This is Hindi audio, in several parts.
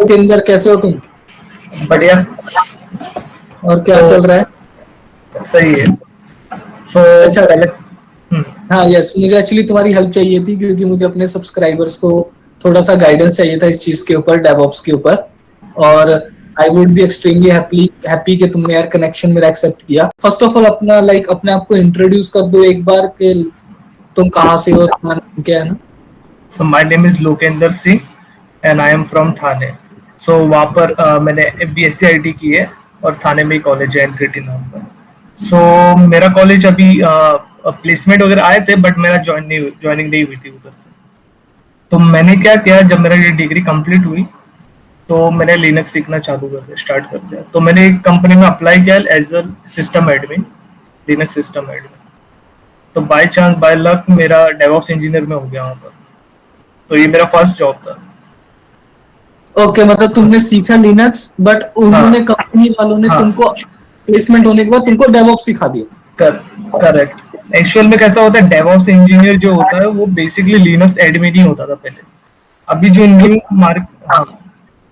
जितेंद्र, कैसे हो तुम? बढ़िया। और क्या तो चल रहा है? सही है। सो अच्छा। पहले हाँ, यस, मुझे एक्चुअली तुम्हारी हेल्प चाहिए थी क्योंकि मुझे अपने सब्सक्राइबर्स को थोड़ा सा गाइडेंस चाहिए था इस चीज के ऊपर, डेवऑप्स के ऊपर। और I would be extremely happy happy कि तुमने यार कनेक्शन मेरा एक्सेप्ट किया। फर्स्ट ऑफ ऑल अपना अपने आप को इंट्रोड्यूस कर दो एक बार कि तुम कहाँ से हो, तुम्हारा नाम क्या है ना? So my name is Lokendra Singh and I am from Thane. So वहाँ पर मैंने BSc IT की है और थाने में ही कॉलेज है एनक्रिटी नाम का। सो मेरा कॉलेज अभी प्लेसमेंट वगैरह आए थे बट मेरा ज्वाइनिंग नहीं हुई थी उधर से। तो मैंने क्या किया, जब मेरा ये डिग्री कंप्लीट हुई तो मैंने लिनक्स सीखना चालू कर दिया, स्टार्ट कर दिया। तो मैंने एक कंपनी में अप्लाई किया as a system admin, Linux system admin. तो बाय चांस बाय लक मेरा डेवऑप्स इंजीनियर में हो गया वहाँ पर। तो ये मेरा फर्स्ट जॉब था। ओके, मतलब तुमने सीखा लिनक्स बट हाँ उन्होंने, कंपनी वालों ने हाँ, तुमको प्लेसमेंट होने के बाद तुमको डेवऑप्स सिखा दिया। कर करेक्ट। एक्चुअल में कैसा होता है, डेवऑप्स इंजीनियर जो होता है वो बेसिकली लिनक्स एडमिन ही होता था पहले। अभी जो न्यू मार्केट, हाँ,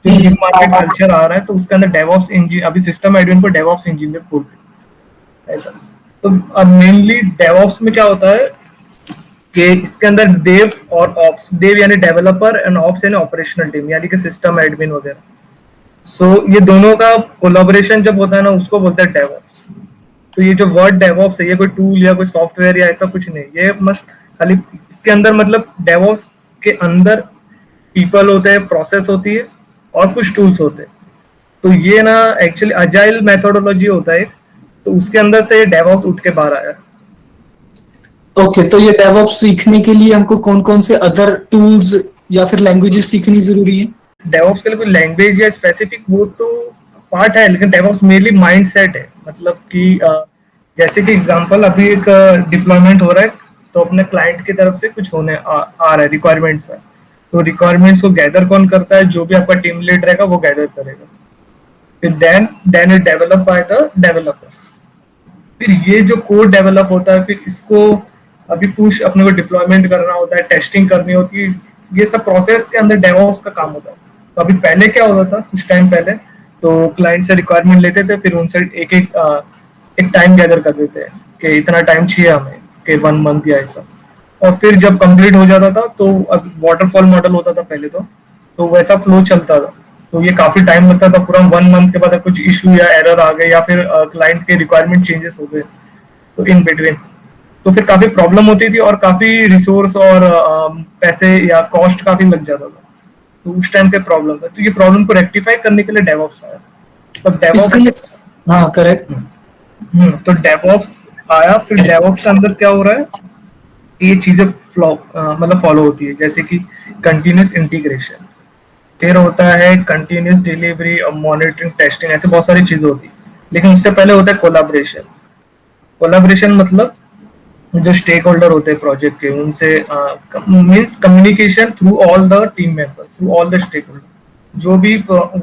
जो न्यू मार्केट कल्चर आ रहा है तो उसके अंदर डेवऑप्स इंजीनियर, अभी सिस्टम एडमिन को डेवऑप्स इंजीनियर बोलते हैं ऐसा। तो अब मेनली डेवऑप्स में क्या होता है कि इसके अंदर देव और ऑप्स, देव यानी डेवलपर एंड ऑप्स यानी ऑपरेशनल टीम यानी कि सिस्टम एडमिन वगैरह। सो ये दोनों का कोलाबोरेशन जब होता है ना उसको बोलते हैं डेवऑप्स। तो ये जो वर्ड डेवऑप्स है ये कोई टूल या कोई सॉफ्टवेयर या ऐसा कुछ नहीं, ये मस्ट खाली इसके अंदर मतलब डेवऑप्स के अंदर पीपल होते हैं, प्रोसेस होती है और कुछ टूल्स होते हैं। तो ये ना एक्चुअली अजाइल मेथोडोलॉजी होता है, तो उसके अंदर से डेवऑप्स उठ के बाहर आया। ओके, तो ये डेवऑप्स सीखने के लिए हमको कौन कौन से अदर टूल्स या फिर लैंग्वेजेस सीखनी जरूरी है? डेवऑप्स के लिए कोई लैंग्वेज या स्पेसिफिक वो तो पार्ट है, लेकिन डेवऑप्स मेनली माइंडसेट है। मतलब कि जैसे कि एग्जांपल अभी एक डिप्लॉयमेंट हो रहा है तो अपने क्लाइंट की तरफ से कुछ आ रहा है, रिक्वायरमेंट्स है। तो रिक्वायरमेंट्स को गैदर कौन करता है? जो भी आपका टीम लीड रहेगा वो गैदर करेगा। फिर then it develop by the developers. फिर ये जो कोड डेवलप होता है, फिर इसको अभी पुश अपने को डिप्लॉयमेंट करना होता है, टेस्टिंग करनी होती है। ये सब प्रोसेस के अंदर डेवऑप्स का काम होता है। तो अभी पहले क्या होता था, कुछ टाइम पहले तो क्लाइंट से रिक्वायरमेंट लेते थे, फिर उनसे एक टाइम गैदर कर देते हैं कि इतना टाइम चाहिए हमें, कि 1 मंथ या ऐसा। और फिर जब कंप्लीट हो जाता था तो अब वाटरफॉल मॉडल होता था पहले तो वैसा फ्लो चलता था। तो ये काफी टाइम लगता था, पूरा 1 मंथ के बाद कुछ इशू या एरर आ गए या फिर क्लाइंट के रिक्वायरमेंट चेंजेस हो गए तो इन बिटवीन, तो फिर काफी प्रॉब्लम होती थी और काफी रिसोर्स और पैसे या कॉस्ट काफी लग जाता था। तो उस टाइम पे प्रॉब्लम था, तो ये प्रॉब्लम को रेक्टिफाई करने के लिए डेवऑप्स आया। तब इसके लिए, डेवऑप्स, हाँ करेक्ट। तो डेवऑप्स आया। फिर डेवऑप्स के अंदर क्या हो रहा है, ये चीजें मतलब फॉलो होती है, जैसे कि कंटिन्यूस इंटीग्रेशन, फिर होता है कंटिन्यूस डिलीवरी और मॉनिटरिंग, टेस्टिंग, ऐसे बहुत सारी चीजें होती है। लेकिन उससे पहले होता है कोलाब्रेशन। कोलाब्रेशन मतलब जो स्टेक होल्डर होते हैं प्रोजेक्ट के, उनसे means communication through all the team members, through all the stakeholder. जो भी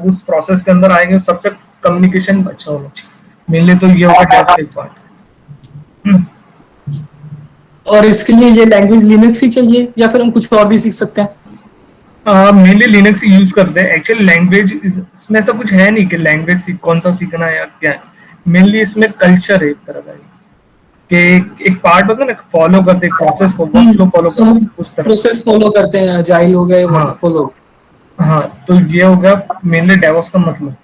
उस प्रोसेस के अंदर आएंगे सबसे कम्युनिकेशन अच्छा होना चाहिए। मेनली तो ये होगा डेव का एक पार्ट। और इसके लिए ये लैंग्वेज लिनक्स ही चाहिए या फिर हम कुछ और भी सीख सकते हैं? मेनली लिनक्स यूज करते हैं। एक्चुअली लैंग्वेज इसमें ऐसा कुछ है नहीं कि लैंग्वेज कौन सा सीखना है या क्या है। मेनली इसमें कल्चर है एक तरह का, कि एक पार्ट होता है ना, फॉलो करते हैं प्रोसेस को, वर्क फ्लो फॉलो सब करते हैं उस तरह। प्रोसेस फॉलो करते हैं, अजाइल हो गए, हाँ वाटरफॉल हो हाँ, तो ये हो गया मेनली डेवॉप्स का मतलब।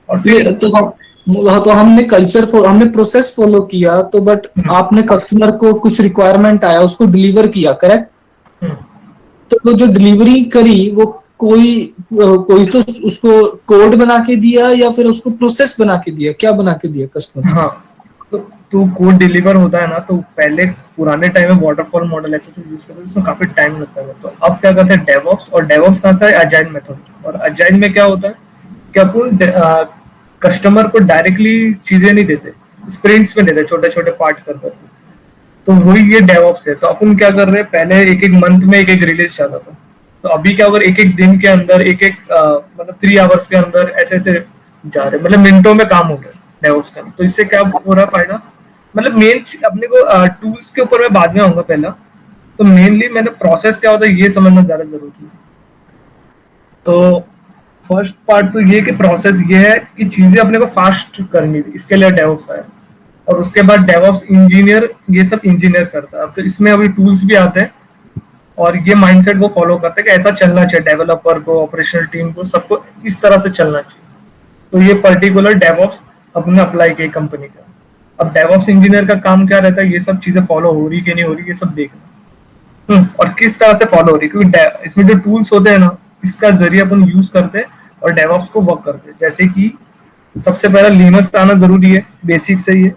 और फिर गए। तो हमने कल्चर हमने प्रोसेस फॉलो किया तो, बट हम्म, आपने कस्टमर को कुछ रिक्वायरमेंट आया, उसको डिलीवर किया, करेक्ट? हम्म, तो वो जो डिलीवरी करी वो कोई कोई तो उसको कोड बना के दिया या फिर उसको प्रोसेस बना के दिया, क्या बना के दिया कस्टमर? हाँ, तो कोड डिलीवर होता है ना, तो पहले पुराने टाइम में वाटरफॉल मॉडल ऐसे सब यूज करते थे, उसमें काफी टाइम लगता था। तो अब क्या करते हैं डेवऑप्स, और डेवऑप्स कहाँ से है, अजाइल मेथड। और अजाइल में क्या होता है कि अपन कस्टमर को डायरेक्टली चीजें नहीं देते, स्प्रिंट्स में देते, छोटे छोटे पार्ट कर करके। तो वही ये डेवऑप्स है। तो अपन क्या कर रहे हैं, पहले एक एक मंथ में एक एक रिलीज चाहता था। तो अभी क्या होगा, एक एक दिन के अंदर एक एक मतलब 3 आवर्स के अंदर ऐसे ऐसे जा रहे, मतलब मिनटों में काम हो रहा है डेवऑप्स का। तो इससे क्या हो रहा है फायदा, मतलब मेन अपने को टूल्स के ऊपर मैं बाद में आऊंगा पहला। तो मेनली मैंने प्रोसेस क्या होता है ये समझना ज्यादा जरूरी है। तो फर्स्ट पार्ट तो ये कि प्रोसेस ये है कि चीजें अपने को फास्ट करनी थी, इसके लिए डेवऑप्स आया। और उसके बाद डेवऑप्स इंजीनियर ये सब इंजीनियर करता है। अब तो इसमें अभी टूल्स भी आते हैं और ये माइंडसेट वो फॉलो करते हैं कि ऐसा चलना चाहिए, डेवलपर को, ऑपरेशनल टीम को, सबको इस तरह से चलना चाहिए। तो ये पर्टिकुलर डेवऑप्स अपने अप्लाई किए कंपनी का। अब डेवऑप्स इंजीनियर का काम क्या रहता है, ये सब चीजें फॉलो हो रही कि नहीं हो रही ये सब देखना। और किस तरह से फॉलो हो रही, क्योंकि इसमें जो टूल्स होते हैं ना, इसका जरिए अपन यूज करते हैं और डेवऑप्स को वर्क करते हैं। जैसे कि सबसे पहला लिनक्स आना जरूरी है, बेसिक से ही है।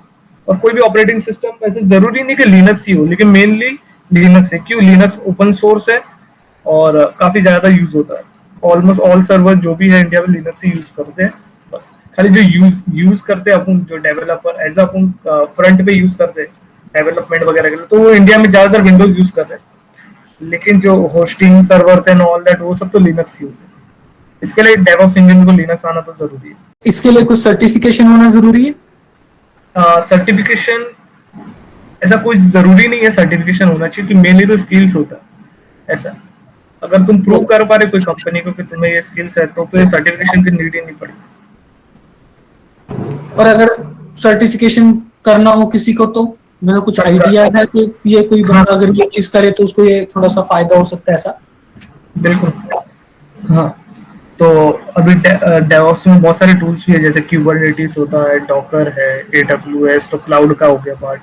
और कोई भी ऑपरेटिंग सिस्टम ऐसे जरूरी नहीं कि लिनक्स ही हो, लेकिन मेनली लिनक्स है। क्यों? लिनक्स ओपन सोर्स है और काफी ज्यादा यूज होता है। ऑलमोस्ट ऑल सर्वर जो भी है इंडिया में लिनक्स ही यूज करते हैं। बस खाली जो यूज करते हैं अपन, जो डेवलपर एज अपन फ्रंट पे यूज करते हैं डेवलपमेंट वगैरह के लिए, तो वो इंडिया में ज्यादातर विंडोज यूज कर रहे हैं। लेकिन जो hosting servers and all that वो सब तो लिनक्स ही होते हैं। इसके लिए डेवऑप्स इंजन को लिनक्स आना तो जरूरी है। इसके लिए कुछ सर्टिफिकेशन होना जरूरी है? सर्टिफिकेशन ऐसा कोई जरूरी नहीं है सर्टिफिकेशन होना चाहिए, कि मेनली तो स्किल्स होता है ऐसा। अगर तुम प्रूव कर पा रहे कोई कंपनी को कि तुम्हें ये स्किल्स है, तो फिर सर्टिफिकेशन की नीड ही नहीं पड़ेगी। और अगर सर्टिफिकेशन करना हो किसी को, तो मेरा कुछ आइडिया है कि ये कोई बंदा अगर ये चीज करे तो उसको ये थोड़ा सा फायदा हो सकता है, ऐसा? बिल्कुल, हाँ। तो अभी डेवऑप्स में बहुत सारे टूल्स भी है, जैसे क्यूबरनेटिस होता है, डॉकर है, AWS तो क्लाउड का हो गया पार्ट,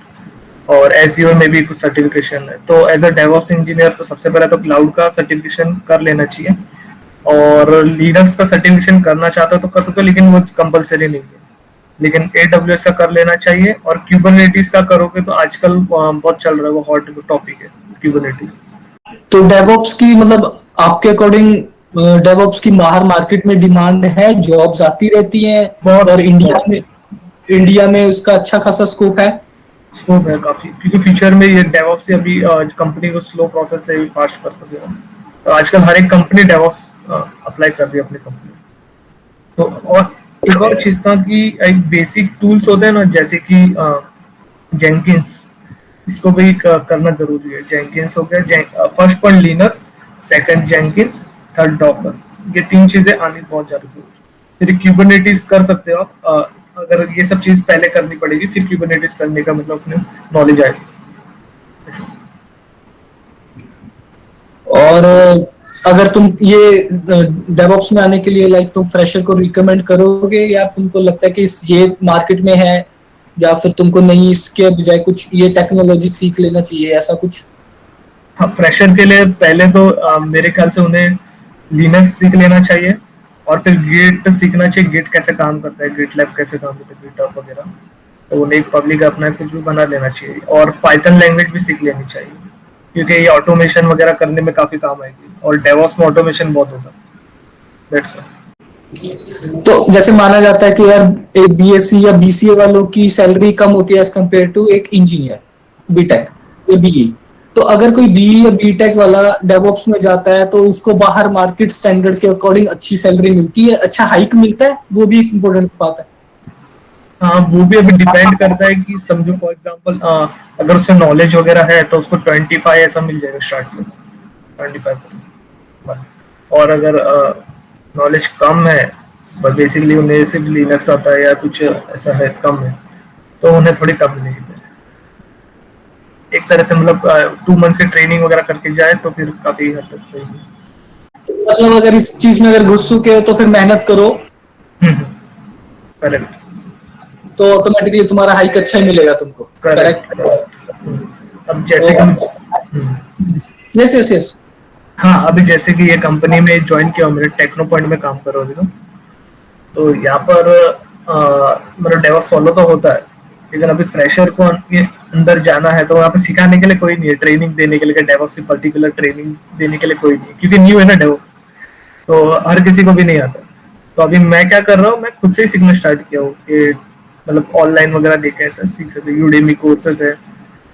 और एज़्योर में भी कुछ सर्टिफिकेशन है। तो एज अ डेवऑप्स इंजीनियर तो सबसे पहले तो क्लाउड का सर्टिफिकेशन कर लेना चाहिए। और लिनक्स का सर्टिफिकेशन करना चाहता हो तो कर सकते हो, लेकिन वो कंपलसरी नहीं है। लेकिन AWS का कर लेना चाहिए। और क्यूबरनेटिस का करोगे तो आजकल बहुत चल रहा है, वो हॉट टॉपिक है क्यूबरनेटिस। तो डेवऑप्स की मतलब आपके अकॉर्डिंग डेवऑप्स की बाहर मार्केट में डिमांड है, जॉब्स आती रहती हैं, और इंडिया में उसका अच्छा खासा स्कोप है? स्कोप है काफी, क्योंकि फ्यूचर में ये डेवऑप्स से अभी कंपनी को स्लो प्रोसेस से भी फास्ट कर सकेगा। तो आजकल हर एक कंपनी डेवऑप्स अप्लाई कर रही है अपनी कंपनी। तो और एक और चीज था कि एक बेसिक टूल्स होते हैं ना, जैसे कि जेंकिंस, इसको भी करना जरूरी है। जेंकिंस हो गया, फर्स्ट पर Linux, second Jenkins, third Docker, ये तीन चीजें आनी बहुत जरूरी है। फिर क्यूबरनेटिस कर सकते हो आप। अगर ये सब चीज पहले करनी पड़ेगी, फिर क्यूबरनेटिस करने का मतलब अपने नॉलेज आएगी। और अगर तुम ये डेवऑप्स में आने के लिए लाइक तुम फ्रेशर को रिकमेंड करोगे, या तुमको लगता है कि ये मार्केट में है, या फिर तुमको नहीं इसके बजाय कुछ ये टेक्नोलॉजी सीख लेना चाहिए, ऐसा कुछ? हाँ, फ्रेशर के लिए पहले तो मेरे ख्याल से उन्हें लिनक्स सीख लेना चाहिए, और फिर गिट सीखना चाहिए, गिट कैसे काम करता है, गिट लैब कैसे काम करता है, गिटहब वगैरह। तो उन्हें एक पब्लिक अपना कुछ भी बना लेना चाहिए। और पाइथन लैंग्वेज भी सीख लेनी चाहिए, क्योंकि ये ऑटोमेशन वगैरह करने में काफी काम आएगी, और डेवऑप्स में ऑटोमेशन बहुत होता है। That's it. तो जैसे माना जाता है कि यार एक BSc या BCA वालों की सैलरी कम होती है एज कम्पेयर टू एक इंजीनियर बीटेक या BE। तो अगर कोई BE या बीटेक वाला डेवऑप्स में जाता है तो उसको बाहर मार्केट स्टैंडर्ड के अकॉर्डिंग अच्छी सैलरी मिलती है, अच्छा हाइक मिलता है, वो भी एक इम्पोर्टेंट बात है। हाँ, वो भी अभी डिपेंड करता है कि समझो फॉर एग्जांपल अगर उससे नॉलेज वगैरह है तो उसको 25 ऐसा मिल जाएगा स्टार्ट से, 25%। और अगर नॉलेज कम है, बेसिकली उन्हें सिर्फ लिनक्स आता है या कुछ ऐसा है कम है, तो उन्हें थोड़ी कम मिलेगी। फिर एक तरह से मतलब 2 मंथ्स की ट्रेनिंग वगैरह करके जाए तो फिर काफी हद तक सही है। मतलब अगर इस चीज में अगर घुस चुके हो तो फिर मेहनत करो, करेक्ट, तो ऑटोमेटिकली तुम्हारा हाइक अच्छा ही मिलेगा तुमको। करेक्ट। अब जैसे कि यस यस यस। हाँ, अभी जैसे कि ये कंपनी में ज्वाइन किया, मेरे टेक्नो पॉइंट में काम कर रहा हूँ, तो यहाँ पर मतलब डेवऑप्स फॉलो तो होता है, लेकिन अभी फ्रेशर को अंदर जाना है तो वहाँ पे सिखाने के लिए कोई नहीं है, ट्रेनिंग देने के लिए, डेवऑप्स की पर्टिकुलर ट्रेनिंग देने के लिए कोई नहीं है, क्योंकि न्यू है ना डेवऑप्स, तो हर किसी को भी नहीं आता। तो अभी मैं क्या कर रहा हूँ, मैं खुद से ही सीखना स्टार्ट किया हूँ कि मतलब ऑनलाइन वगैरह देखे ऐसा सीख सकते, यूडेमी कोर्सेज है,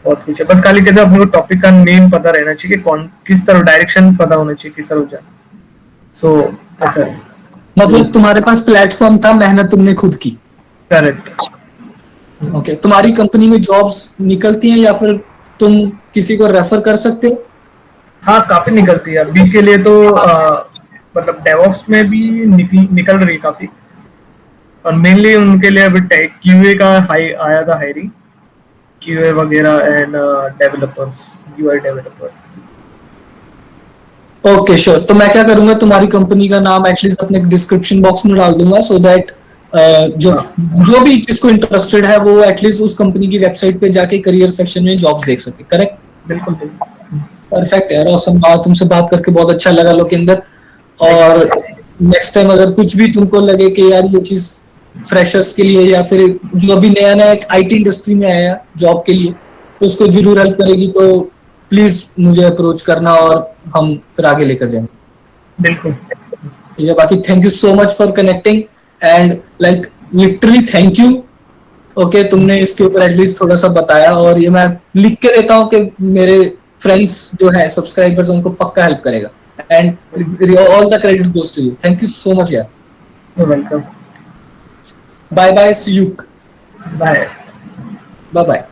बहुत कुछ है। बस खाली कहते हैं अपने को टॉपिक का नेम पता रहना चाहिए कि कौन किस तरफ डायरेक्शन पता होना चाहिए, किस तरफ जाना। सो ऐसा है। मतलब तुम्हारे पास प्लेटफॉर्म था, मेहनत तुमने खुद की। करेक्ट। ओके, तुम्हारी कंपनी में जॉब्स निकलती हैं या फिर तुम किसी को रेफर कर सकते हो? हाँ, काफी निकलती है अभी के लिए तो मतलब डेवऑप्स में भी निकल रही काफी, और मेनली उनके लिए अभी क्यूए का हाई आया था, हायरिंग क्यूए वगैरह and developers, UI developer. Okay sure, तो मैं क्या करूंगा, तुम्हारी कंपनी का नाम एटलीस्ट अपने डिस्क्रिप्शन बॉक्स में डाल दूंगा, सो दैट जो भी जिसको इंटरेस्टेड है वो एटलीस्ट उस कंपनी की वेबसाइट पे जाके करियर सेक्शन में जॉब्स देख सके। करेक्ट? बिल्कुल बिल्कुल। परफेक्ट यार, ऑसम। तुमसे बात करके बहुत अच्छा लगा लोकेंद्र। और नेक्स्ट टाइम अगर कुछ भी तुमको लगे कि यार ये चीज फ्रेशर्स के लिए या फिर जो अभी नया नया एक आईटी इंडस्ट्री में आया जॉब के लिए, तो उसको जरूर हेल्प करेगी, तो प्लीज मुझे अप्रोच करना और हम फिर आगे लेकर जाएंगे। बिल्कुल। ठीक है, बाकी thank you so much for connecting and like literally thank you. Okay, तुमने इसके ऊपर एटलीस्ट थोड़ा सा बताया, और ये मैं लिख के देता हूँ कि मेरे फ्रेंड्स जो है सब्सक्राइबर्स उनको पक्का हेल्प करेगा। And all the credit goes to you. Thank you so much यार। Welcome. Bye bye, see you. Bye bye bye.